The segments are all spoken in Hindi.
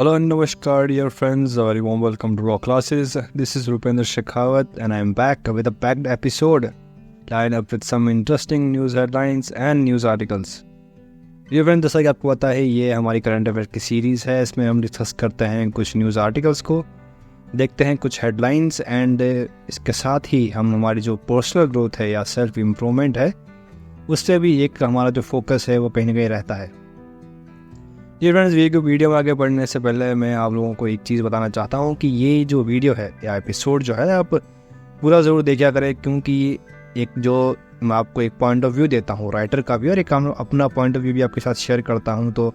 Hello and namaskar dear friends, a very warm welcome to Raw Classes. This is Rupender Shekhawat and I am back with a packed episode lined up with some interesting news headlines and news articles. Dear friends, जैसा कि आपको पता है ये हमारी करंट अफेयर की सीरीज़ है. इसमें हम डिस्कस करते हैं कुछ न्यूज़ आर्टिकल्स को, देखते हैं कुछ हेडलाइंस एंड इसके साथ ही हम हमारी जो पर्सनल ग्रोथ है या सेल्फ इम्प्रूवमेंट है उससे भी एक हमारा जो फोकस है वो कहीं ना कहीं रहता है. जी फ्रेंड्स, वीडियो में आगे बढ़ने से पहले मैं आप लोगों को एक चीज़ बताना चाहता हूँ कि ये जो वीडियो है या एपिसोड जो है आप पूरा ज़रूर देखा करें, क्योंकि एक जो मैं आपको एक पॉइंट ऑफ व्यू देता हूँ राइटर का भी और एक अपना पॉइंट ऑफ व्यू भी आपके साथ शेयर करता हूँ, तो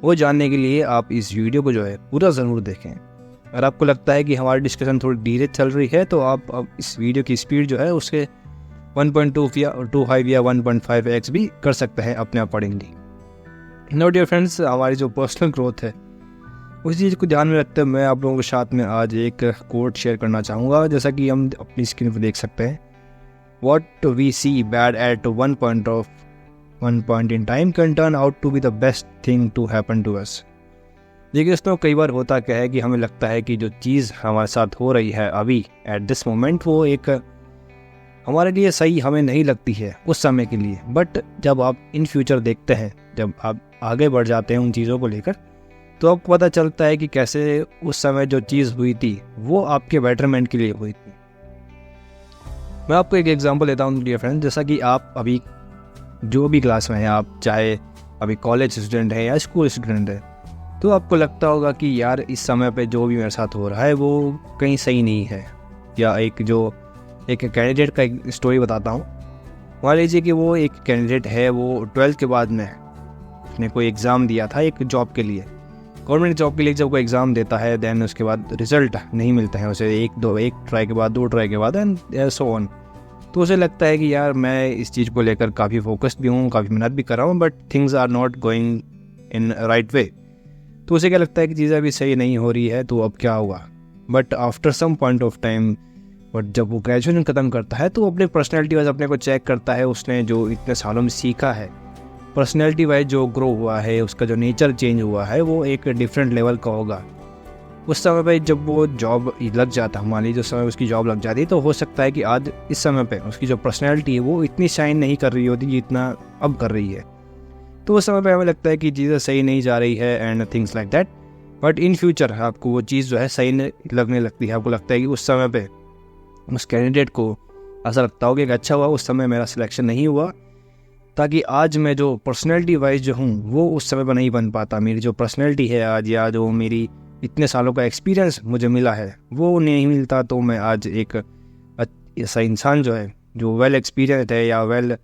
वो जानने के लिए आप इस वीडियो को जो है पूरा ज़रूर देखें. अगर आपको लगता है कि हमारी डिस्कशन थोड़ी धीरे चल रही है तो आप अब इस वीडियो की स्पीड जो है उसके 1.2 या 2.5 या 1.5x भी कर सकते हैं अपने आप पढ़ेंगे. नो डियर फ्रेंड्स, हमारी जो पर्सनल ग्रोथ है उस चीज़ को ध्यान में रखते हुए मैं आप लोगों के साथ में आज एक कोट शेयर करना चाहूँगा. जैसा कि हम अपनी स्क्रीन पर देख सकते हैं, What we see bad at one point in time can turn out to be the best thing to happen to us. देखिए दोस्तों, कई बार होता क्या है कि हमें लगता है कि जो चीज़ हमारे साथ हो रही है अभी एट दिस मोमेंट वो एक हमारे लिए सही हमें नहीं लगती है उस समय के लिए, बट जब आप इन फ्यूचर देखते हैं, जब आप आगे बढ़ जाते हैं उन चीज़ों को लेकर, तो आपको पता चलता है कि कैसे उस समय जो चीज़ हुई थी वो आपके बेटरमेंट के लिए हुई थी. मैं आपको एक एग्जांपल देता हूँ डियर फ्रेंड. जैसा कि आप अभी जो भी क्लास में हैं, आप चाहे अभी कॉलेज स्टूडेंट हैं या स्कूल स्टूडेंट हैं, तो आपको लगता होगा कि यार इस समय पे जो भी मेरे साथ हो रहा है वो कहीं सही नहीं है. या एक कैंडिडेट का एक स्टोरी बताता हूँ. मान लीजिए कि वो एक कैंडिडेट है, वो 12th के बाद में उसने कोई एग्ज़ाम दिया था एक जॉब के लिए, गवर्नमेंट जॉब के लिए. जब कोई एग्ज़ाम देता है देन उसके बाद रिजल्ट नहीं मिलता है उसे, एक ट्राई के बाद, 2 ट्राई के बाद एंड सो ऑन. तो उसे लगता है कि यार मैं इस चीज़ को लेकर काफ़ी फोकस्ड भी हूँ, काफ़ी मेहनत भी कर रहा हूँ, but things are not going in right way. तो उसे क्या लगता है कि चीज़ें अभी सही नहीं हो रही है, तो अब क्या होगा. But after some point of time, but जब वो ग्रेजुएशन ख़त्म करता है तो अपने पर्सनैलिटी वाइज अपने को चेक करता है. उसने जो इतने सालों में सीखा है, पर्सनैलिटी वाइज जो ग्रो हुआ है, उसका जो नेचर चेंज हुआ है वो एक डिफरेंट लेवल का होगा. उस समय पे जब वो जॉब लग जाता है, मान लीजिए उस समय उसकी जॉब लग जाती है, तो हो सकता है कि आज इस समय पे उसकी जो पर्सनैलिटी है वो इतनी शाइन नहीं कर रही होती जितना अब कर रही है. तो उस समय पे हमें लगता है कि चीज़ें सही नहीं जा रही है and things like that. But in future आपको वो चीज़ जो है सही लगने लगती है. आपको लगता है कि उस समय पे उस कैंडिडेट को ऐसा लगता होगा कि अच्छा हुआ उस समय मेरा सिलेक्शन नहीं हुआ, ताकि आज मैं जो पर्सनैलिटी वाइज जो हूँ वो उस समय पर नहीं बन पाता. मेरी जो पर्सनैलिटी है आज, या जो मेरी इतने सालों का एक्सपीरियंस मुझे मिला है वो नहीं मिलता, तो मैं आज एक ऐसा इंसान जो है जो वेल एक्सपीरियंस है या वेल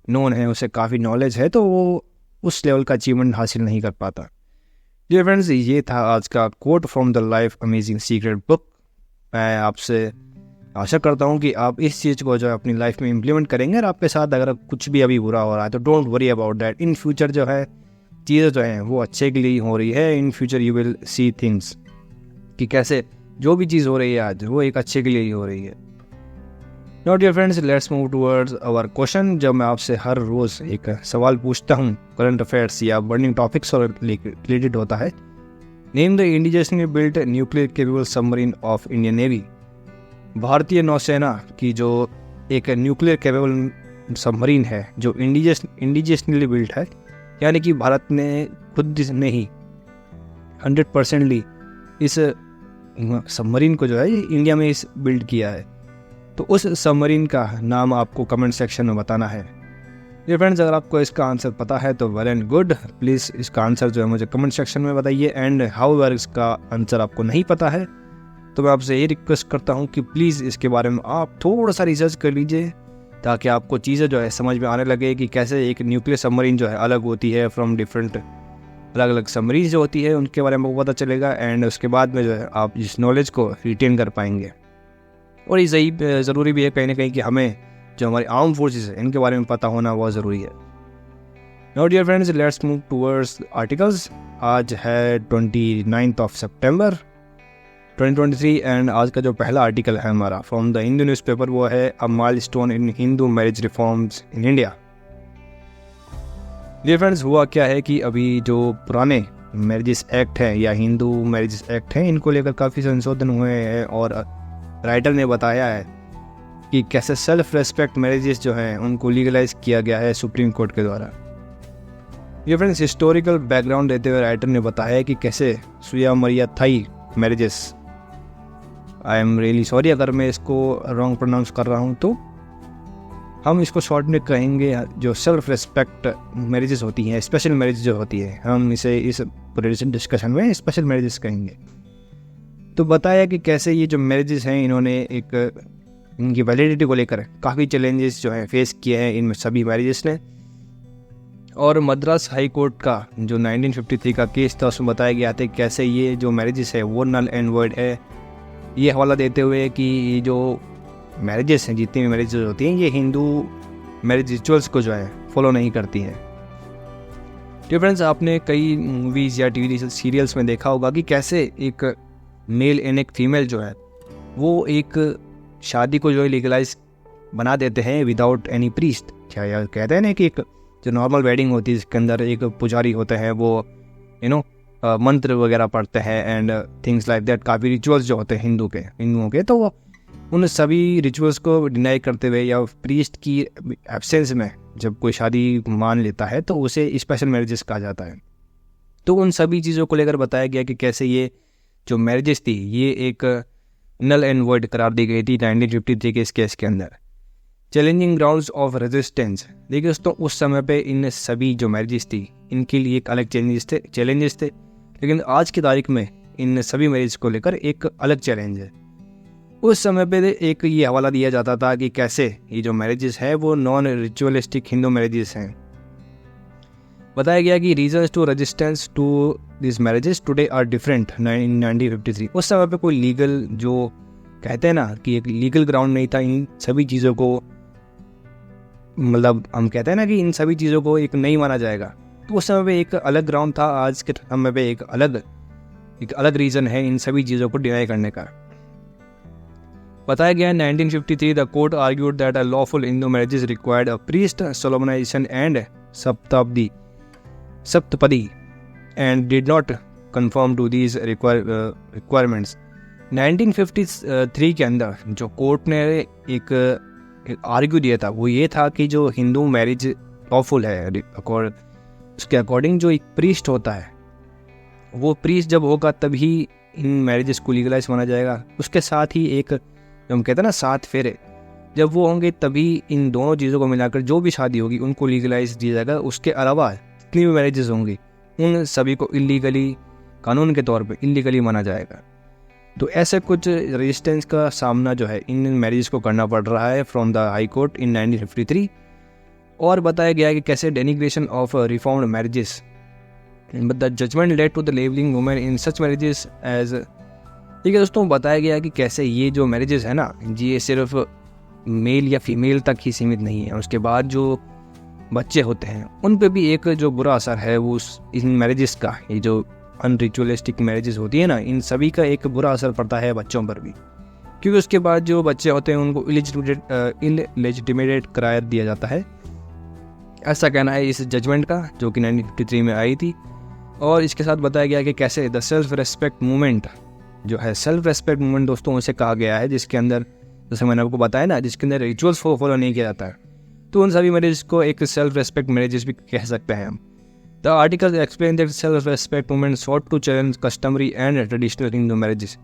नोन है, उसे काफ़ी नॉलेज है, तो वो उस लेवल का अचीवमेंट हासिल नहीं कर पाता. डियर फ्रेंड्स, ये था आज का quote from the life amazing secret book. मैं आपसे आशा करता हूँ कि आप इस चीज़ को जो है अपनी लाइफ में इम्प्लीमेंट करेंगे, और आपके साथ अगर कुछ भी अभी बुरा हो रहा है तो don't worry about that. In future जो है चीज़ें जो हैं वो अच्छे के लिए हो रही है. In future you will see things कि कैसे जो भी चीज़ हो रही है आज वो एक अच्छे के लिए ही हो रही है. Now dear friends, let's move towards our question. जब मैं आपसे हर रोज़ एक सवाल पूछता हूँ करंट अफेयर्स या बर्निंग टॉपिक्स और रिलेटेड होता है. Name the indigenously built nuclear capable submarine of Indian navy. भारतीय नौसेना की जो एक न्यूक्लियर केपेबल सबमरीन है जो इंडिजियसली बिल्ट है, यानी कि भारत ने खुद ने ही 100% इस सबमरीन को जो है इंडिया में इस बिल्ड किया है. तो उस सबमरीन का नाम आपको कमेंट सेक्शन में बताना है. ये फ्रेंड्स, अगर आपको इसका आंसर पता है तो वेल एंड गुड. प्लीज़ इसका आंसर जो है मुझे कमेंट सेक्शन में बताइए. एंड हाउएवर इसका आंसर आपको नहीं पता है तो मैं आपसे ये रिक्वेस्ट करता हूँ कि प्लीज़ इसके बारे में आप थोड़ा सा रिसर्च कर लीजिए, ताकि आपको चीज़ें जो है समझ में आने लगे कि कैसे एक न्यूक्लियर सबमरीन जो है अलग होती है फ्रॉम डिफरेंट अलग अलग सबमरीन जो होती है उनके बारे में पता चलेगा. एंड उसके बाद में जो है आप इस नॉलेज को रिटेन कर पाएंगे. और ये सही ज़रूरी भी है कहीं ना कहीं कि हमें जो हमारी आर्म फोर्सेस है इनके बारे में पता होना बहुत ज़रूरी है. Now dear friends, let's move towards articles. आज है 29 सितंबर 2023 एंड आज का जो पहला आर्टिकल है हमारा फ्रॉम द हिंदू न्यूज़पेपर वो है a milestone in Hindu marriage reforms in India. Dear friends, हुआ क्या है कि अभी जो पुराने मैरिजेस एक्ट है या हिंदू मैरिजेस एक्ट है, इनको लेकर काफ़ी संशोधन हुए हैं और राइटर ने बताया है कि कैसे सेल्फ रेस्पेक्ट मैरिजेस जो हैं उनको लीगलाइज किया गया है सुप्रीम कोर्ट के द्वारा। ये फ्रेंड्स हिस्टोरिकल बैकग्राउंड देते हुए राइटर ने बताया कि कैसे Suyamariyathai marriages, I am really sorry अगर मैं इसको रॉन्ग प्रोनाउंस कर रहा हूँ, तो हम इसको शॉर्ट में कहेंगे जो सेल्फ रेस्पेक्ट मैरिजेस होती हैं, स्पेशल मैरिज जो होती है, हम इसे इस पूरे डिस्कशन में स्पेशल मैरिजेस कहेंगे। तो बताया कि कैसे ये जो मैरिजेस हैं इन्होंने इनकी वैलिडिटी को लेकर काफ़ी चैलेंजेस जो हैं फेस किए हैं इन सभी मैरिजेस ने। और मद्रास हाई कोर्ट का जो 1953 का केस था उसमें बताया गया था कैसे ये जो मैरिजेस है वो नल एंड वॉइड है, ये हवाला देते हुए कि ये जो मैरिजेस हैं, जितनी भी मैरिजेस होती हैं, ये हिंदू मैरिज रिचुअल्स को जो है फॉलो नहीं करती हैं। तो फ्रेंड्स, आपने कई मूवीज़ या टीवी सीरियल्स में देखा होगा कि कैसे एक मेल एंड एक फीमेल जो है वो एक शादी को जो है लीगलाइज बना देते हैं विदाउट एनी प्रीस्ट। क्या यार कहते हैं ना कि एक जो नॉर्मल वेडिंग होती है जिसके अंदर एक पुजारी होते हैं, वो मंत्र वगैरह पढ़ते हैं एंड थिंग्स लाइक दैट, काफ़ी रिचुअल्स जो होते हैं हिंदुओं के, तो वो उन सभी रिचुअल्स को डिनाई करते हुए या प्रीस्ट की एब्सेंस में जब कोई शादी मान लेता है तो उसे स्पेशल मैरिजेस कहा जाता है। तो उन सभी चीज़ों को लेकर बताया गया कि कैसे ये जो मैरिजेस थी ये एक नल एंड वॉइड करार दी गई थी 1953 के इस केस के अंदर। चैलेंजिंग ग्राउंड्स ऑफ रेजिस्टेंस, देखिए दोस्तों उस समय पे इन सभी जो मैरिजेस थी इनके लिए एक अलग चैलेंजेस थे, लेकिन आज की तारीख में इन सभी मैरिज को लेकर एक अलग चैलेंज है। उस समय पे एक ये हवाला दिया जाता था कि कैसे ये जो मैरिजेस है वो नॉन रिचुअलिस्टिक हिंदू मैरिजेस हैं। बताया गया कि reasons to resistance to this marriages today are different in 1953। उस समय पे कोई लीगल जो कहते हैं ना कि एक लीगल ग्राउंड नहीं था इन सभी चीज़ों को, मतलब हम कहते हैं ना कि इन सभी चीज़ों को एक नहीं माना जाएगा, तो उस समय पे एक अलग ग्राउंड था। आज के समय पे एक अलग रीज़न है इन सभी चीज़ों को डिनाई करने का। बताया गया 1953 the court argued that a lawful Hindu marriages required a priest solemnisation and saptapadi and did not conform to these requirements. 1953 के अंदर जो कोर्ट ने एक आर्ग्यू दिया था वो ये था कि जो हिंदू मैरिज लॉफुल है उसके अकॉर्डिंग जो एक प्रीस्ट होता है, वो प्रीस्ट जब होगा तभी इन मैरिजेस को लीगलाइज माना जाएगा। उसके साथ ही एक जो हम कहते हैं ना 7 फेरे, जब वो होंगे तभी इन दोनों चीज़ों को मिलाकर जो भी शादी होगी उनको लीगलाइज दिया जाएगा। उसके अलावा जितनी भी मैरिजेस होंगी उन सभी को इलीगली, कानून के तौर पे इलीगली माना जाएगा। तो ऐसे कुछ रेजिस्टेंस का सामना जो है इन मैरिजेस को करना पड़ रहा है from the high court in 1953। और बताया गया कि कैसे denigration of reformed marriages but the judgment led to the labelling women in such marriages as. ठीक है दोस्तों, बताया गया कि कैसे ये जो मैरिजेस है ना, ये सिर्फ मेल या फीमेल तक ही सीमित नहीं है, उसके बाद जो बच्चे होते हैं उन पे भी एक जो बुरा असर है वो इन मैरिजेस का, ये जो अनरिचुअलिस्टिक मैरिजेस होती है ना, इन सभी का एक बुरा असर पड़ता है बच्चों पर भी, क्योंकि उसके बाद जो बच्चे होते हैं उनको इलेजिटिमेट करार दिया जाता है। ऐसा कहना है इस जजमेंट का जो कि 1953 में आई थी। और इसके साथ बताया गया कि कैसे द सेल्फ रेस्पेक्ट मूवमेंट जो है, सेल्फ रेस्पेक्ट मूवमेंट दोस्तों उसे कहा गया है जिसके अंदर, जैसे मैंने आपको बताया ना, जिसके अंदर रिचुअल्स फॉलो नहीं किया जाता है, तो उन सभी मैरिज को एक सेल्फ रेस्पेक्ट मैरिजेस भी कह सकते हैं हम। The article explain that self respect movement sought to challenge customary and traditional Hindu marriages.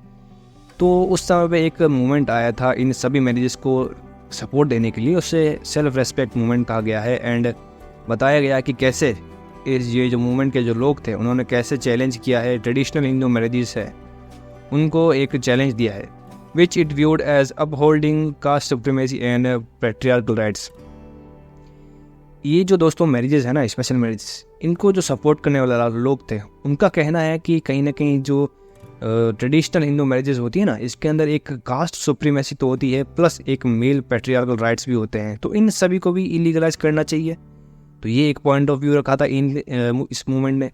तो उस समय पे एक मूवमेंट आया था इन सभी मैरिजेस को सपोर्ट देने के लिए, उससे सेल्फ रेस्पेक्ट मूवमेंट कहा गया है। एंड बताया गया कि कैसे ये जो मूवमेंट के जो लोग थे उन्होंने कैसे चैलेंज किया है ट्रेडिशनल हिंदू मैरिजेस है, उनको एक चैलेंज दिया है, which it viewed as upholding caste supremacy and patriarchal rights. ये जो दोस्तों मैरिजेस है ना, स्पेशल मैरिजेस, इनको जो सपोर्ट करने वाले लोग थे उनका कहना है कि कहीं ना कहीं जो ट्रेडिशनल हिंदू मैरिजेस होती है ना, इसके अंदर एक कास्ट सुप्रीमेसी तो होती है, प्लस एक मेल पैट्रियार्कल राइट्स भी होते हैं, तो इन सभी को भी इलीगलाइज करना चाहिए। तो ये एक पॉइंट ऑफ व्यू रखा था इस मूवमेंट ने।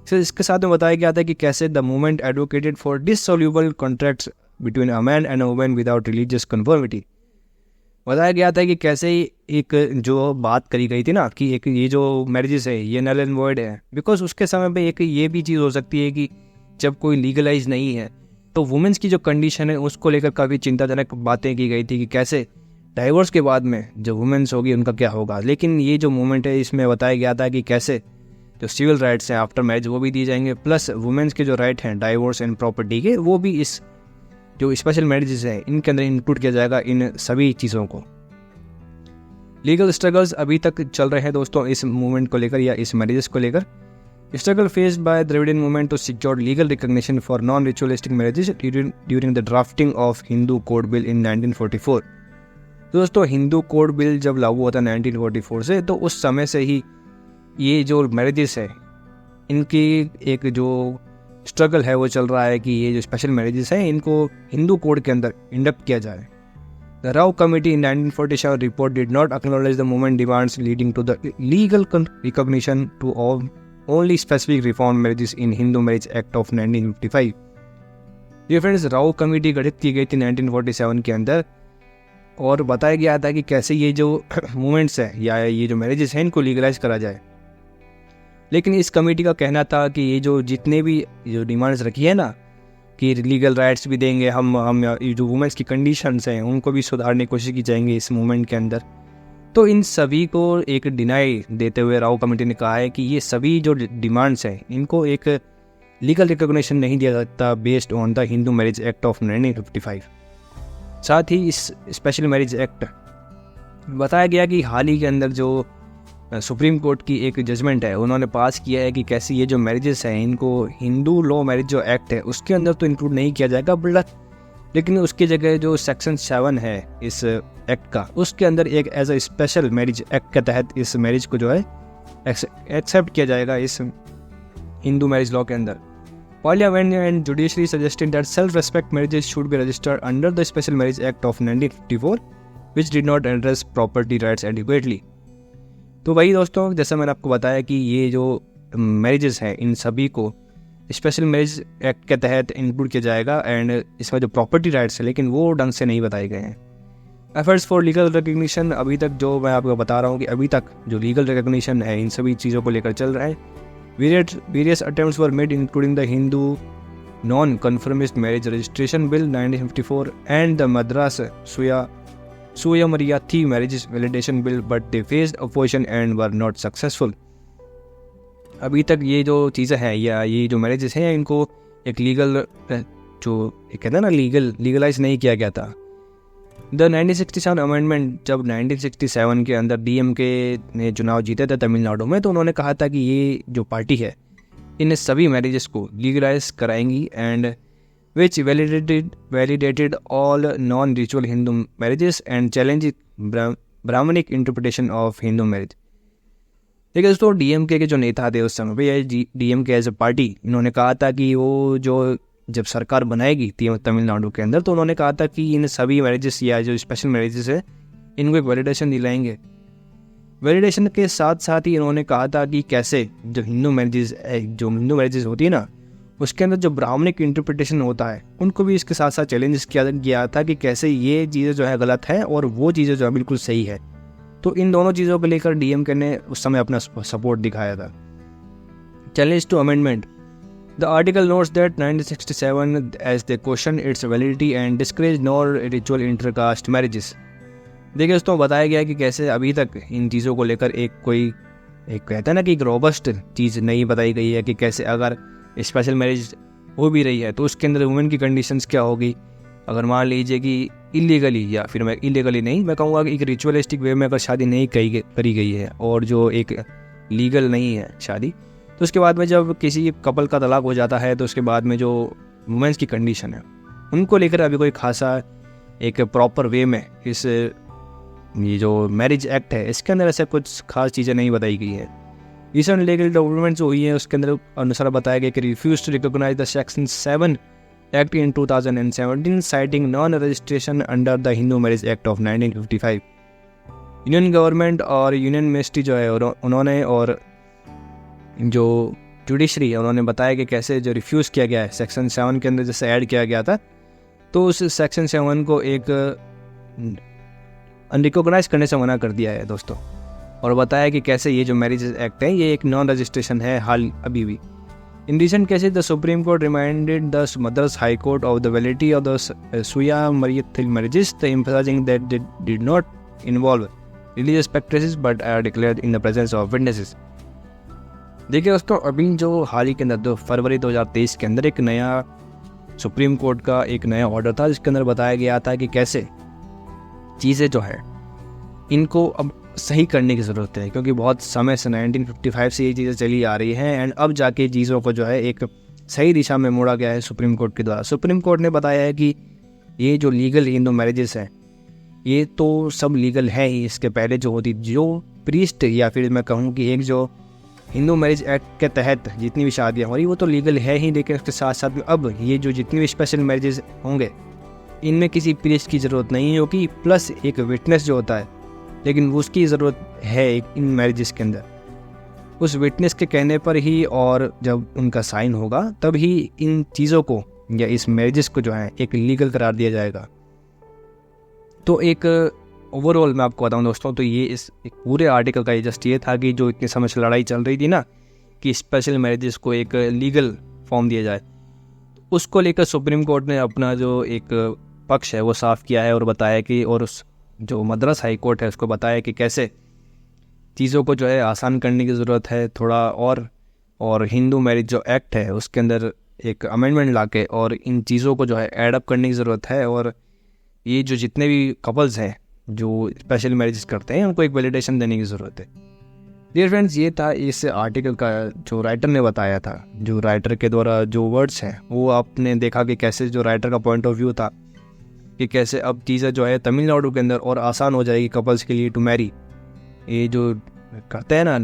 फिर इसके साथ में बताया गया था कि कैसे the movement advocated for dissoluble contracts between a man and a woman without religious conformity. बताया गया था कि कैसे एक जो बात करी गई थी ना कि एक ये जो मैरिजेस है ये नल एंड वॉइड है, बिकॉज उसके समय पे एक ये भी चीज़ हो सकती है कि जब कोई लीगलाइज नहीं है तो वुमेन्स की जो कंडीशन है उसको लेकर काफ़ी चिंताजनक बातें की गई थी कि कैसे डाइवोर्स के बाद में जो वुमेन्स होगी उनका क्या होगा। लेकिन ये जो मूवमेंट है इसमें बताया गया था कि कैसे जो सिविल राइट्स हैं आफ्टर मैरिज वो भी दिए जाएंगे, प्लस वुमेन्स के जो राइट हैं डाइवोर्स एंड प्रॉपर्टी के वो भी इस जो स्पेशल मैरिजेस हैं इनके अंदर इंक्लूड किया जाएगा इन सभी चीज़ों को। लीगल स्ट्रगल्स अभी तक चल रहे हैं दोस्तों इस मूवमेंट को लेकर या इस मैरिजेस को लेकर। Struggle faced by Dravidian movement to secure legal recognition for non ritualistic marriages during the drafting of Hindu code bill in 1944। दोस्तों हिंदू कोड बिल जब लागू हुआ था 1944 से, तो उस समय से ही ये जो मैरिजेस है इनकी एक जो स्ट्रगल है वो चल रहा है कि ये जो स्पेशल मैरिजेस हैं इनको हिंदू कोड के अंदर इंडक्ट किया जाए। The Rao committee in 1947 report did not acknowledge the movement demands leading to the legal recognition to only specific reform marriages in Hindu Marriage Act of 1955। ये फ्रेंड्स राव कमेटी गठित की गई थी 1947 के अंदर और बताया गया था कि कैसे ये जो मूवमेंट्स है या ये जो मैरिजेस हैं इनको लीगलाइज करा जाए। लेकिन इस कमेटी का कहना था कि ये जो जितने भी जो डिमांड्स रखी है ना कि लीगल राइट्स भी देंगे हम जो वुमेन्स की कंडीशंस हैं उनको भी सुधारने की कोशिश की जाएंगे इस मूवमेंट के अंदर। तो इन सभी को एक डिनाई देते हुए राव कमेटी ने कहा है कि ये सभी जो डिमांड्स हैं इनको एक लीगल रिकॉग्निशन नहीं दिया जाता based on the Hindu marriage act of 1955। साथ ही इस स्पेशल मैरिज एक्ट बताया गया कि हाल ही के अंदर जो सुप्रीम कोर्ट की एक जजमेंट है उन्होंने पास किया है कि कैसे ये जो मैरिजेस हैं इनको हिंदू लॉ मैरिज जो एक्ट है उसके अंदर तो इंक्लूड नहीं किया जाएगा, लेकिन उसकी जगह जो सेक्शन 7 है इस एक्ट का उसके अंदर एक as a special marriage act के तहत इस मैरिज को जो है एक्सेप्ट किया जाएगा इस हिंदू मैरिज लॉ के अंदर। Parliament and judiciary suggested that self-respect marriages should be registered under the Special Marriage Act of 1954, which did not address property rights adequately। तो वही दोस्तों जैसा मैंने आपको बताया कि ये जो मैरिजेस हैं इन सभी को स्पेशल मैरिज एक्ट के तहत इंक्लूड किया जाएगा एंड इसमें जो प्रॉपर्टी राइट्स है लेकिन वो ढंग से नहीं बताए गए हैं। एफर्ट्स फॉर लीगल रिकग्निशन अभी तक जो मैं आपको बता रहा हूँ कि अभी तक जो लीगल रिकग्निशन है इन सभी चीज़ों को लेकर चल रहा है। Various attempts were made including the Hindu Non-Conformist Marriage Registration Bill 1954 and the Madras Suyamariyathi Marriage Validation Bill, but they faced opposition and were not successful। अभी तक ये जो चीज़ें हैं या ये जो मैरिजेस हैं इनको एक लीगल जो कहते हैं ना लीगलाइज नहीं किया गया था। द 1967 अमेंडमेंट जब 1967 के अंदर डीएमके ने चुनाव जीते थे तमिलनाडु में, तो उन्होंने कहा था कि ये जो पार्टी है इन सभी मैरिजेस को लीगलाइज कराएंगी and which validated all non ritual Hindu marriages and challenge Brahmanic interpretation of Hindu marriage. देखिए दोस्तों डीएमके के जो नेता थे उस समय पे डीएमके एज ए पार्टी इन्होंने कहा था कि वो जो जब सरकार बनाएगी तमिलनाडु के अंदर तो उन्होंने कहा था कि इन सभी मैरिजेस या जो स्पेशल मैरिजेस है इनको एक वैलिडेशन दिलाएंगे। वैलिडेशन के साथ साथ ही इन्होंने कहा था कि कैसे जो हिंदू मैरिजेस होती है ना उसके अंदर जो ब्राह्मणिक इंटरप्रिटेशन होता है उनको भी इसके साथ साथ चैलेंज किया गया था कि कैसे ये चीज़ें जो है गलत है और वो चीज़ें जो है बिल्कुल सही है। तो इन दोनों चीज़ों को लेकर डीएमके ने उस समय अपना सपोर्ट दिखाया था। Challenge to amendment The article notes that 1967 as they question its validity and discourage non-ritual intercaste marriages। देखिए दोस्तों बताया गया कि कैसे अभी तक इन चीज़ों को लेकर एक कहता है ना कि एक रोबस्ट चीज़ नहीं बताई गई है कि कैसे अगर स्पेशल मैरिज हो भी रही है तो उसके अंदर वुमेन की कंडीशंस क्या होगी। अगर मान लीजिए कि इलीगली या फिर मैं इलीगली नहीं मैं कहूँगा कि एक रिचुअलिस्टिक वे में अगर शादी नहीं करी गई है और जो एक लीगल नहीं है शादी, तो उसके बाद में जब किसी कपल का तलाक हो जाता है तो उसके बाद में जो वुमेन्स की कंडीशन है उनको लेकर अभी कोई खासा एक प्रॉपर वे में इस ये जो मैरिज एक्ट है इसके अंदर ऐसे कुछ खास चीज़ें नहीं बताई गई है। रिसेंट लीगल डेवलपमेंट जो हुई है उसके अंदर अनुसार बताया गया कि refuse to recognise the section 7 act in 2017 citing non registration under the Hindu marriage act of 1955। Union government और यूनियन मिनिस्ट्री जो है उन्होंने और जो जुडिशरी है उन्होंने बताया कि कैसे जो रिफ्यूज़ किया गया है सेक्शन 7 के अंदर जैसे ऐड किया गया था तो उस सेक्शन 7 को एक अनरिकॉग्नाइज करने से मना कर दिया है दोस्तों, और बताया कि कैसे ये जो मैरिज एक्ट है ये एक नॉन रजिस्ट्रेशन है हाल अभी भी। In recent cases, the Supreme Court reminded the Madras High Court of the validity of the Suya Mariyathil marriages, emphasizing that they did not involve religious practices but are declared in the presence of witnesses. देखिए दोस्तों, अभी जो हाल ही के अंदर फरवरी 2023 के अंदर एक नया सुप्रीम कोर्ट का एक नया ऑर्डर था, जिसके अंदर बताया गया था कि कैसे चीज़ें जो है इनको अब सही करने की ज़रूरत है, क्योंकि बहुत समय से 1955 से ये चीज़ें चली आ रही हैं एंड अब जाके चीज़ों को जो है एक सही दिशा में मोड़ा गया है सुप्रीम कोर्ट के द्वारा। सुप्रीम कोर्ट ने बताया है कि ये जो लीगल हिंदू मैरिजेस हैं ये तो सब लीगल है ही। इसके पहले जो होती जो प्रीस्ट या फिर मैं कहूँ कि एक जो हिंदू मैरिज एक्ट के तहत जितनी भी शादियाँ हो रही वो तो लीगल है ही, लेकिन उसके साथ साथ अब ये जो जितनी भी स्पेशल मैरिजेस होंगे इनमें किसी प्रीस्ट की ज़रूरत नहीं होगी, प्लस एक विटनेस जो होता है, लेकिन उसकी ज़रूरत है इन मैरिजेस के अंदर। उस विटनेस के कहने पर ही और जब उनका साइन होगा तब ही इन चीज़ों को या इस मैरिजेस को जो है एक लीगल करार दिया जाएगा। तो एक ओवरऑल मैं आपको बताऊं दोस्तों, तो ये इस एक पूरे आर्टिकल का जस्ट ये था कि जो इतने समय से लड़ाई चल रही थी ना कि स्पेशल मैरिजेस को एक लीगल फॉर्म दिया जाए, उसको लेकर सुप्रीम कोर्ट ने अपना जो एक पक्ष है वो साफ़ किया है और बताया कि, और उस जो मद्रास हाई कोर्ट है उसको बताया कि कैसे चीज़ों को जो है आसान करने की ज़रूरत है थोड़ा, और हिंदू मैरिज जो एक्ट है उसके अंदर एक अमेंडमेंट लाके और इन चीज़ों को जो है एडअप करने की ज़रूरत है, और ये जो जितने भी कपल्स हैं जो स्पेशल मैरिजेस करते हैं उनको एक वैलिडेशन देने की ज़रूरत है। डियर फ्रेंड्स, ये था इस आर्टिकल का जो राइटर ने बताया था, जो राइटर के द्वारा जो वर्ड्स हैं वो आपने देखा कि कैसे जो राइटर का पॉइंट ऑफ व्यू था कि कैसे अब चीज़ें जो है तमिलनाडु के अंदर और आसान हो जाएगी कपल्स के लिए टू मैरी। ये जो करते हैं ना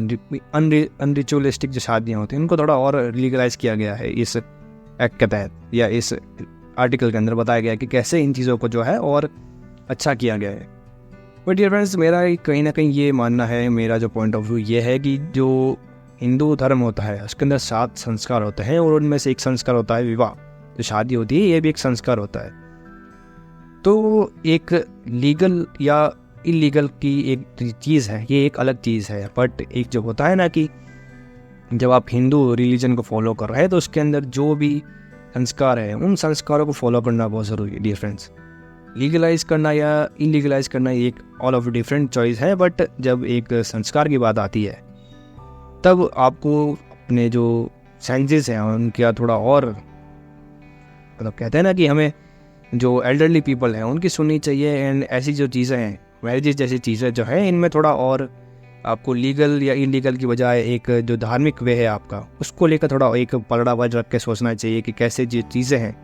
अनरिचुअलिस्टिक जो शादियाँ होती हैं उनको थोड़ा और लीगलाइज किया गया है इस एक्ट के तहत, या इस आर्टिकल के अंदर बताया गया कि कैसे इन चीज़ों को जो है और अच्छा किया गया है। बट डियर फ्रेंड्स, मेरा कहीं ना कहीं ये मानना है, मेरा जो पॉइंट ऑफ व्यू ये है कि जो हिंदू धर्म होता है उसके अंदर 7 संस्कार होते हैं और उनमें से एक संस्कार होता है विवाह। जो शादी होती है ये भी एक संस्कार होता है। तो एक लीगल या इलीगल की एक चीज़ है, ये एक अलग चीज़ है, बट एक जो होता है ना कि जब आप हिंदू रिलीजन को फॉलो कर रहे हैं तो उसके अंदर जो भी संस्कार है उन संस्कारों को फॉलो करना बहुत ज़रूरी है। डियर फ्रेंड्स, लीगलाइज करना या इलीगलाइज करना एक ऑल ऑफ डिफरेंट चॉइस है, बट जब एक संस्कार की बात आती है तब आपको अपने जो सेंसेस हैं उनका थोड़ा और मतलब कहते हैं ना कि हमें जो एल्डरली पीपल हैं उनकी सुननी चाहिए, एंड ऐसी जो चीज़ें हैं मैरिजेस जैसी चीज़ें जो हैं इनमें थोड़ा और आपको लीगल या इलीगल की बजाय एक जो धार्मिक वे है आपका उसको लेकर थोड़ा एक पलड़ा वज रख के सोचना चाहिए कि कैसे जो चीज़ें हैं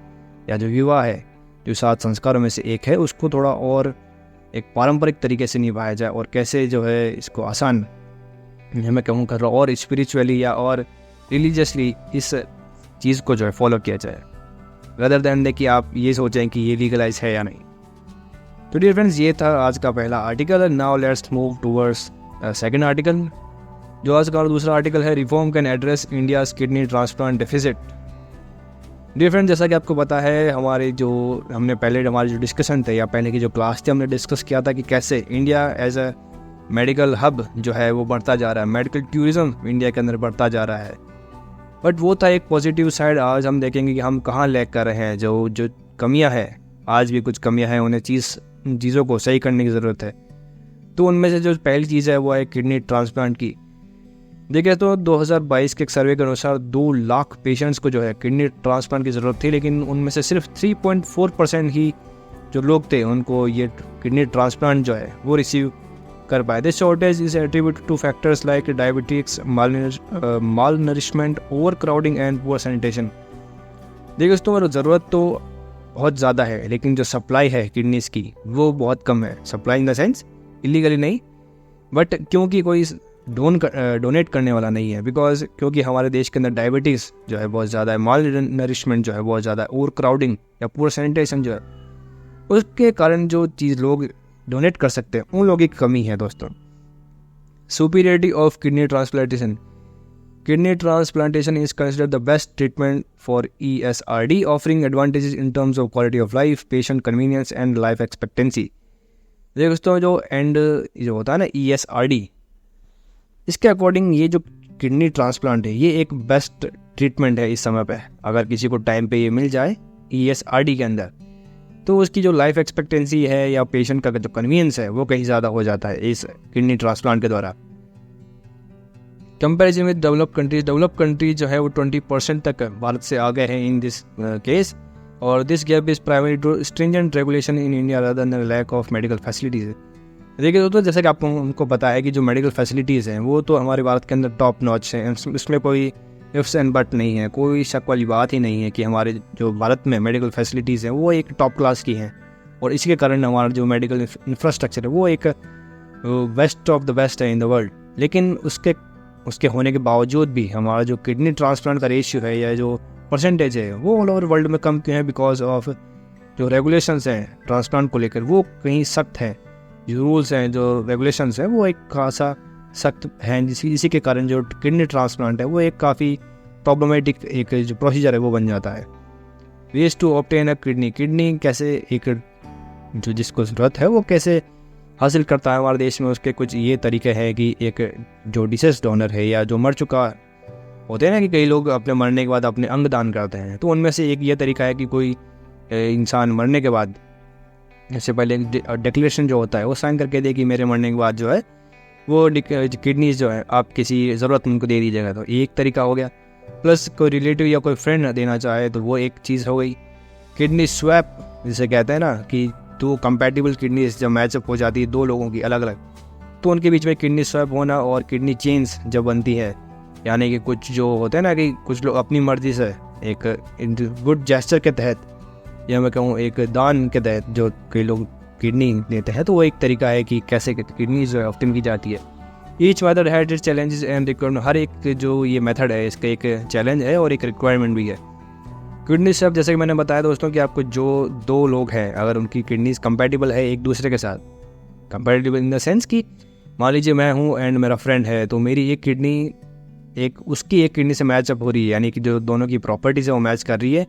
या जो विवाह है जो 7 संस्कारों में से एक है उसको थोड़ा और एक पारंपरिक तरीके से निभाया जाए, और कैसे जो है इसको आसान मैं कहूँ कर रहा और स्पिरिचुअली या और रिलीजियसली इस चीज़ को जो है फॉलो किया जाए, रदर दैन दे कि आप ये सोचें कि ये लीगलाइज है या नहीं। तो डियर फ्रेंड्स, ये था आज का पहला article. Now let's move towards second article. जो आज का दूसरा आर्टिकल है, reform can address India's kidney transplant deficit. Dear friend, जैसा कि आपको पता है हमने पहले हमारे जो डिस्कशन थे या पहले की जो क्लास थी हमने डिस्कस किया था कि कैसे India as a medical hub जो है वो बढ़ता जा रहा है, मेडिकल टूरिज्म इंडिया के अंदर बढ़ता जा रहा है। बट वो था एक पॉजिटिव साइड। आज हम देखेंगे कि हम कहाँ लैग कर रहे हैं, जो कमियां हैं, आज भी कुछ कमियां हैं, उन्हें चीज़ों को सही करने की ज़रूरत है। तो उनमें से जो पहली चीज़ है वो है किडनी ट्रांसप्लांट की। देखिए तो 2022 के एक सर्वे के अनुसार 2 लाख पेशेंट्स को जो है किडनी ट्रांसप्लांट की ज़रूरत थी, लेकिन उनमें से सिर्फ 3.4% ही जो लोग थे उनको ये किडनी ट्रांसप्लांट जो है वो रिसीव कर पाए। This shortage is attributed two factors like diabetics, mall nourishment, over crowding and poor sanitation. देखिए दोस्तों, ज़रूरत तो बहुत ज़्यादा है लेकिन जो सप्लाई है किडनीज़ की वो बहुत कम है। Supply in the sense illegally नहीं, बट क्योंकि कोई डोनेट करने वाला नहीं है, क्योंकि हमारे देश के अंदर डायबिटीज़ जो है बहुत ज़्यादा है, माल नरिशमेंट जो है बहुत ज़्यादा है, ओवर क्राउडिंग या पुअर सैनिटेशन जो है उसके कारण जो चीज़ लोग डोनेट कर सकते हैं उन लोगों की कमी है। दोस्तों, superiority of kidney transplantation. Kidney transplantation is considered the best treatment for ESRD, offering advantages in terms of quality of life, patient convenience and life expectancy. देखिए दोस्तों, जो होता है ना ESRD, इसके अकॉर्डिंग ये जो किडनी ट्रांसप्लांट है ये एक बेस्ट ट्रीटमेंट है इस समय पे। अगर किसी को टाइम पे ये मिल जाए ESRD के अंदर, तो उसकी जो लाइफ एक्सपेक्टेंसी है या पेशेंट का जो कन्वीनियंस है वो कहीं ज़्यादा हो जाता है इस किडनी ट्रांसप्लांट के द्वारा। कंपेरिजन विद डेवलप कंट्रीज जो है वो 20% तक भारत से आगे हैं इन दिस केस, और this gap is primary to stringent regulation in India rather than lack of medical facilities. देखिए दोस्तों, जैसे कि आपको हमको पता है कि जो मेडिकल फैसिलिटीज़ हैं वो तो हमारे भारत के अंदर टॉप नॉच हैं, इसमें कोई इफ्स एंड बट नहीं है, कोई शक वाली बात ही नहीं है कि हमारे जो भारत में मेडिकल फैसिलिटीज़ हैं वो एक टॉप क्लास की हैं, और इसी के कारण हमारा जो मेडिकल इंफ्रास्ट्रक्चर है वो एक बेस्ट ऑफ द बेस्ट है इन द वर्ल्ड। लेकिन उसके होने के बावजूद भी हमारा जो किडनी ट्रांसप्लांट का रेशियो है या जो परसेंटेज है वो ऑल ओवर वर्ल्ड में कम क्यों है? बिकॉज ऑफ जो रेगुलेशंस हैं ट्रांसप्लांट को लेकर वो कहीं सख्त हैं, जो रूल्स हैं जो रेगुलेशंस हैं वो एक खासा सख्त हैं, इसी के कारण जो किडनी ट्रांसप्लांट है वो एक काफ़ी प्रॉब्लमेटिक एक जो प्रोसीजर है वो बन जाता है। Ways to obtain a kidney कैसे एक जो जिसको ज़रूरत है वो कैसे हासिल करता है हमारे देश में, उसके कुछ ये तरीके हैं कि एक जो डिसेस डोनर है या जो मर चुका होते हैं ना कि कई लोग अपने मरने के बाद अपने अंग दान करते हैं, तो उनमें से एक ये तरीका है कि कोई इंसान मरने के बाद इससे पहले डिक्लेरेशन जो होता है वो साइन करके दे कि मेरे मरने के बाद जो है वो किडनीज जो है आप किसी ज़रूरतमंद को दे दीजिएगा। तो एक तरीका हो गया, प्लस कोई रिलेटिव या कोई फ्रेंड देना चाहे तो वो एक चीज़ हो गई। किडनी स्वैप जिसे कहते हैं ना कि दो कंपैटिबल किडनीज जब मैचअप हो जाती है दो लोगों की अलग अलग, तो उनके बीच में किडनी स्वैप होना और किडनी चेंज जब बनती है, यानी कि कुछ जो होते हैं ना कि कुछ लोग अपनी मर्जी से एक गुड जेस्चर के तहत या मैं कहूँ एक दान के तहत जो कई लोग किडनी देते हैं, तो वो एक तरीका है कि कैसे किडनी जो है ऑप्टिम की जाती है। Each method had its challenges and requirement, हर एक जो ये मेथड है इसका एक चैलेंज है और एक रिक्वायरमेंट भी है। किडनी स्वैप जैसे कि मैंने बताया दोस्तों कि आपको जो दो लोग हैं अगर उनकी किडनीज कंपैटिबल है एक दूसरे के साथ, कंपैटिबल इन द सेंस कि मान लीजिए मैं हूँ एंड मेरा फ्रेंड है, तो मेरी एक किडनी उसकी एक किडनी से मैचअप हो रही है, यानी कि जो दोनों की प्रॉपर्टीज़ है वो मैच कर रही है,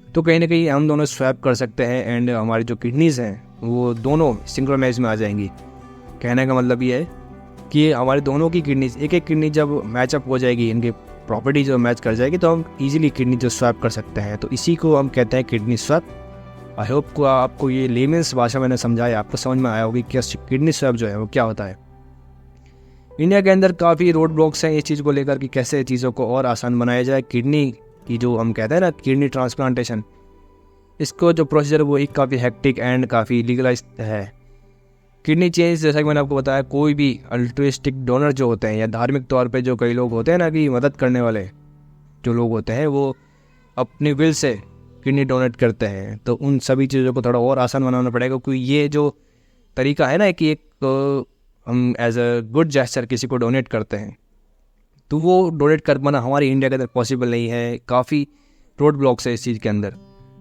तो कहीं ना कहीं हम दोनों स्वैप कर सकते हैं एंड हमारी जो किडनीज़ हैं वो दोनों सिंक्रोनाइज में आ जाएंगी। कहने का मतलब ये है कि हमारे दोनों की किडनीज एक किडनी जब मैचअप हो जाएगी, इनकी प्रॉपर्टी जो मैच कर जाएगी, तो हम इजीली किडनी जो स्वैप कर सकते हैं, तो इसी को हम कहते हैं किडनी स्वैप। आई होप को आपको ये लेमेंस भाषा मैंने समझाया, आपको समझ में आया होगी कि किडनी स्वैप जो है वो क्या होता है। इंडिया के अंदर काफ़ी रोड ब्लॉक्स हैं इस चीज़ को लेकर कि कैसे चीज़ों को और आसान बनाया जाए। किडनी की जो हम कहते हैं ना किडनी ट्रांसप्लांटेशन, इसको जो प्रोसीजर वो एक काफ़ी हेक्टिक एंड काफ़ी लीगलाइज है। किडनी चेंज जैसा कि मैंने आपको बताया, कोई भी अल्ट्रुइस्टिक डोनर जो होते हैं या धार्मिक तौर पे जो कई लोग होते हैं ना कि मदद करने वाले जो लोग होते हैं वो अपनी विल से किडनी डोनेट करते हैं, तो उन सभी चीज़ों को थोड़ा और आसान बनाना पड़ेगा, क्योंकि ये जो तरीका है ना कि एक हम एज अ गुड जेस्चर किसी को डोनेट करते हैं, तो वो डोनेट कर पाना हमारी इंडिया के अंदर पॉसिबल नहीं है। काफ़ी रोड ब्लॉक्स है इस चीज़ के अंदर,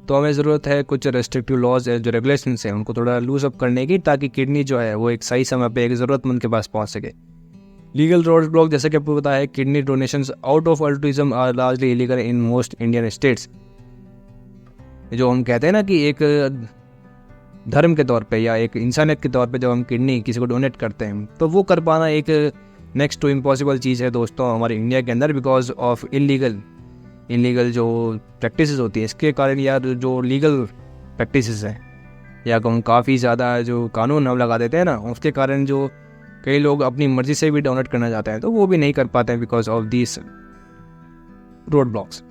तो हमें ज़रूरत है कुछ रेस्ट्रिक्टिव लॉज जो रेगुलेशंस हैं उनको थोड़ा लूज अप करने की, ताकि किडनी जो है वो एक सही समय पे एक ज़रूरतमंद के पास पहुंच सके। लीगल रोड ब्लॉक जैसे कि आपको पता है, kidney donations out of altruism are largely illegal in most Indian states. जो हम कहते हैं ना कि एक धर्म के तौर पे या एक इंसानियत के तौर पे जब हम किडनी किसी को डोनेट करते हैं, तो वो कर पाना एक नेक्स्ट टू इम्पॉसिबल चीज़ है दोस्तों हमारे इंडिया के अंदर, बिकॉज ऑफ इलीगल जो प्रैक्टिसेस होती है इसके कारण, या जो लीगल प्रैक्टिसेस हैं या हम काफ़ी ज़्यादा जो कानून हम लगा देते हैं ना, उसके कारण जो कई लोग अपनी मर्ज़ी से भी डोनेट करना चाहते हैं तो वो भी नहीं कर पाते हैं because of this road blocks.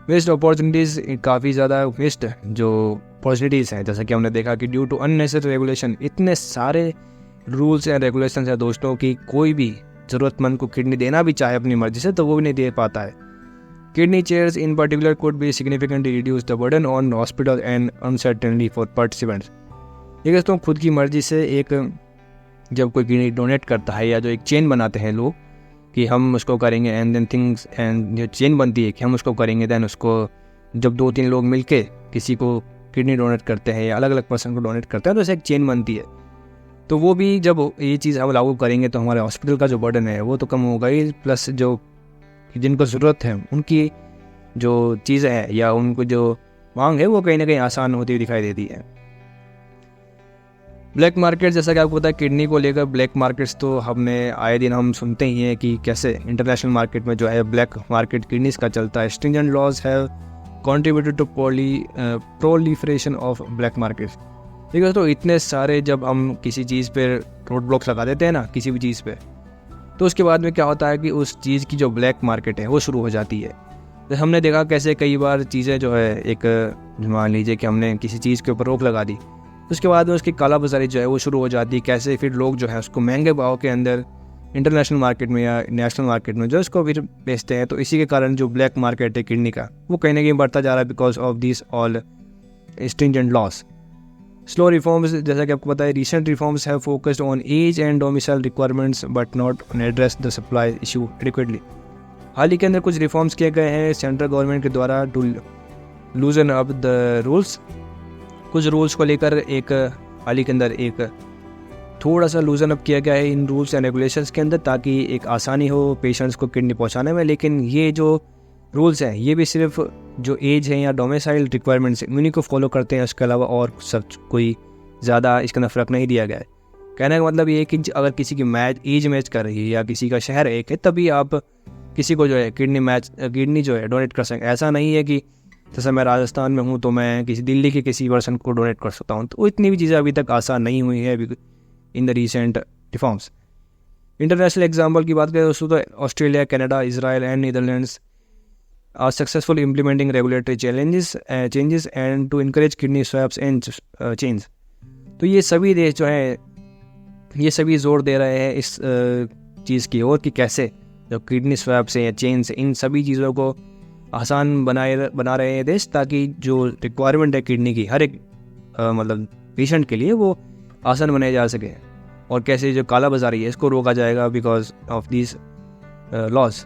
Missed opportunities, काफ़ी ज़्यादा मिस्ड जो अपॉर्चुनिटीज़ हैं, जैसा कि हमने देखा कि ड्यू टू अननेसेसरी रेगुलेशन, इतने सारे रूल्स एंड रेगुलेशन हैं दोस्तों कि कोई भी ज़रूरतमंद को किडनी देना भी चाहे अपनी मर्ज़ी से तो वो भी नहीं दे पाता है। Kidney chairs in particular could be significantly reduce the burden on hospital and uncertainty for participants। ये दोस्तों खुद की मर्जी से एक जब कोई किडनी डोनेट करता है या जो एक चेन बनाते हैं लोग कि हम उसको करेंगे एंड देन थिंग्स, एंड जो चेन बनती है कि हम उसको करेंगे, देन उसको जब 2-3 लोग मिलके किसी को किडनी डोनेट करते हैं या अलग अलग पर्सन को डोनेट करते हैं तो ऐसे एक चेन बनती है। तो वो भी जब ये चीज़ हम लागू करेंगे तो हमारे हॉस्पिटल का जो बर्डन है वो तो कम होगा ही, प्लस जो जिनको ज़रूरत है उनकी जो चीज़ें हैं या उनको जो मांग है वो कहीं ना कहीं आसान होती हुई दिखाई देती है। ब्लैक मार्केट, जैसा कि आपको पता है किडनी को लेकर ब्लैक मार्केट्स तो हमने आए दिन हम सुनते ही हैं कि कैसे इंटरनेशनल मार्केट में जो है ब्लैक मार्केट किडनीज का चलता है। Stringent laws have contributed to proliferation of black markets. ठीक है, तो इतने सारे जब हम किसी चीज़ पे रोड ब्लॉक्स लगा देते हैं ना किसी भी चीज़ पे, तो उसके बाद में क्या होता है कि उस चीज़ की जो ब्लैक मार्केट है वो शुरू हो जाती है। तो हमने देखा कैसे कई बार चीज़ें जो है एक मान लीजिए कि हमने किसी चीज़ के ऊपर रोक लगा दी, उसके बाद में उसकी काला बाजारी जो है वो शुरू हो जाती है। कैसे फिर लोग जो है उसको महंगे भाव के अंदर इंटरनेशनल मार्केट में या नेशनल मार्केट में जो उसको फिर बेचते हैं। तो इसी के कारण जो ब्लैक मार्केट है किडनी का वो कहीं ना कहीं बढ़ता जा रहा है because of this all stringent laws. Slow reforms, जैसा कि आपको पता है recent reforms have focused on age and domicile requirements but not address the supply issue adequately. हाल ही के अंदर कुछ रिफॉर्म्स किए गए हैं सेंट्रल गवर्नमेंट के द्वारा to loosen up the rules. कुछ रूल्स को लेकर एक हाल ही के अंदर एक थोड़ा सा लूजन अप किया गया है इन रूल्स एंड रेगुलेशंस के अंदर, ताकि एक आसानी हो पेशेंट्स को किडनी पहुंचाने में। लेकिन ये जो रूल्स हैं ये भी सिर्फ जो एज है या डोमिसाइल रिक्वायरमेंट्स है उन्हीं को फॉलो करते हैं, उसके अलावा और सब कोई ज़्यादा इसके अंदर फ़र्क नहीं दिया गया है। कहने का मतलब ये है कि अगर किसी की एज मैच कर रही है या किसी का शहर एक है तभी आप किसी को जो है किडनी जो है डोनेट कर सकें। ऐसा नहीं है कि जैसे मैं राजस्थान में हूँ तो मैं किसी दिल्ली के किसी पर्सन को डोनेट कर सकता हूँ। तो इतनी भी चीज़ें अभी तक आसान नहीं हुई है in the recent reforms. International example की बात करें दोस्तों तो Australia, Canada, Israel and Netherlands are successful implementing regulatory changes and to encourage kidney swaps and change. तो ये सभी देश जो है ये सभी जोर दे रहे हैं इस चीज़ की ओर कि कैसे जो किडनी स्वैप्स हैं या चेंज इन सभी चीज़ों को आसान बना रहे हैं देश, ताकि जो रिक्वायरमेंट है किडनी की हर एक मतलब पेशेंट के लिए वो आसान बनाई जा सके। और कैसे जो काला बाजारी है इसको रोका जाएगा because of this loss.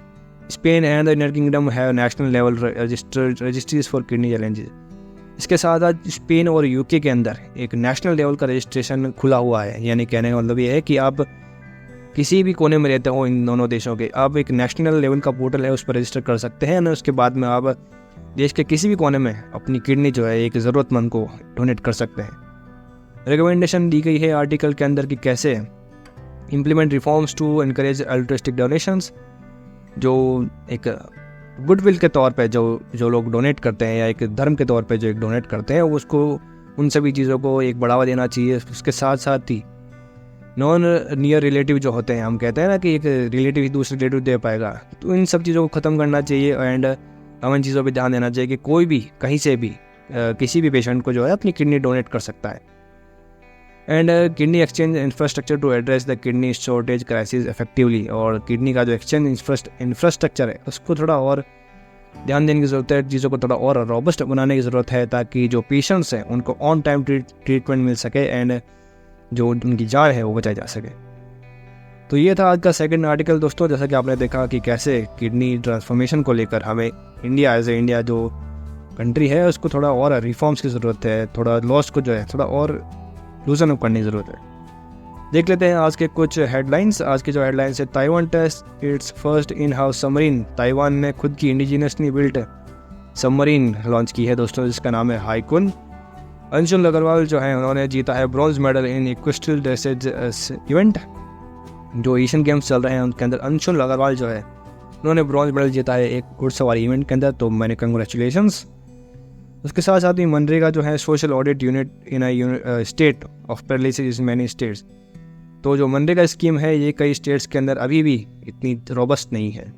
Spain and the United kingdom have national level registries for kidney challenges. इसके साथ साथ स्पेन और यूके के अंदर एक नेशनल लेवल का रजिस्ट्रेशन खुला हुआ है। यानी कहने का मतलब ये है कि आप किसी भी कोने में रहते हो इन दोनों देशों के, आप एक नेशनल लेवल का पोर्टल है उस पर रजिस्टर कर सकते हैं। और उसके बाद में आप देश के किसी भी कोने में अपनी किडनी जो है एक ज़रूरतमंद को डोनेट कर सकते हैं। रिकमेंडेशन दी गई है आर्टिकल के अंदर कि कैसे implement reforms to encourage altruistic donations. जो एक गुडविल के तौर पे जो लोग डोनेट करते हैं या एक धर्म के तौर पे जो एक डोनेट करते हैं उसको उन सभी चीज़ों को एक बढ़ावा देना चाहिए। उसके साथ साथ ही नॉन नियर रिलेटिव जो होते हैं, हम कहते हैं ना कि एक रिलेटिव ही दूसरे रिलेटिव दे पाएगा, तो इन सब चीज़ों को ख़त्म करना चाहिए। एंड हम इन चीज़ों पे ध्यान देना चाहिए कि कोई भी कहीं से भी किसी भी पेशेंट को जो है अपनी किडनी डोनेट कर सकता है। And kidney exchange infrastructure to address the kidney shortage crisis effectively. और किडनी का जो एक्सचेंज इंफ्रास्ट्रक्चर है उसको थोड़ा और ध्यान देने की ज़रूरत है, चीज़ों को थोड़ा और रोबस्ट बनाने की ज़रूरत है, ताकि जो पेशेंट्स हैं उनको ऑन टाइम ट्रीटमेंट मिल सके एंड जो उनकी जान है वो बचाई जा सके। तो ये था आज का सेकंड आर्टिकल दोस्तों। जैसा कि आपने देखा कि कैसे किडनी ट्रांसफॉर्मेशन को लेकर हमें इंडिया एज ए इंडिया जो कंट्री है उसको थोड़ा और रिफॉर्म्स की ज़रूरत है, थोड़ा लॉस को जो है थोड़ा और लूजन अप करने की ज़रूरत है। देख लेते हैं आज के कुछ हेडलाइंस। आज की जो हेडलाइंस है, Taiwan test its first in house submarine. Taiwan ने खुद की इंडिजिनियसली बिल्ट सबमरीन लॉन्च की है दोस्तों, जिसका नाम है हाईकुन। अंशुल अग्रवाल जो है उन्होंने जीता है bronze medal in equestrian dressage event. जो एशियन गेम्स चल रहे हैं उनके अंदर अंशुल अग्रवाल जो है उन्होंने ब्रॉन्ज मेडल जीता है एक घुड़सवारी इवेंट के अंदर, तो मैंने कंग्रेचुलेशंस। उसके साथ साथ ही मनरेगा जो है social audit unit in state of paralysis in many states. तो जो मनरेगा स्कीम है ये कई स्टेट्स के अंदर अभी भी इतनी रोबस्ट नहीं है।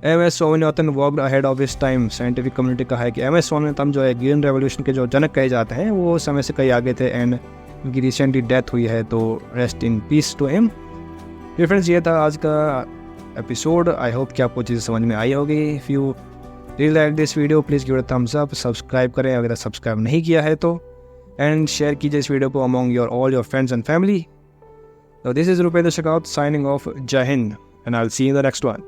MS Swaminathan walked ahead of his time. Scientific community का है कि MS स्वामीनाथन जो है ग्रीन रेवोल्यूशन के जो जनक कहे जाते हैं वो समय से कई आगे थे एंड उनकी रिसेंटली डेथ हुई है, तो rest in peace to him. Friends ये था आज का एपिसोड। आई होप कि आपको चीज़ें समझ में आई होगी। If you really like this video please give it thumbs up, subscribe करें अगर सब्सक्राइब नहीं किया है तो, एंड शेयर कीजिए इस वीडियो को among all your friends and family. So this is Rupendra Shekhawat signing off. Jai Hind, and I'll see you in the next one.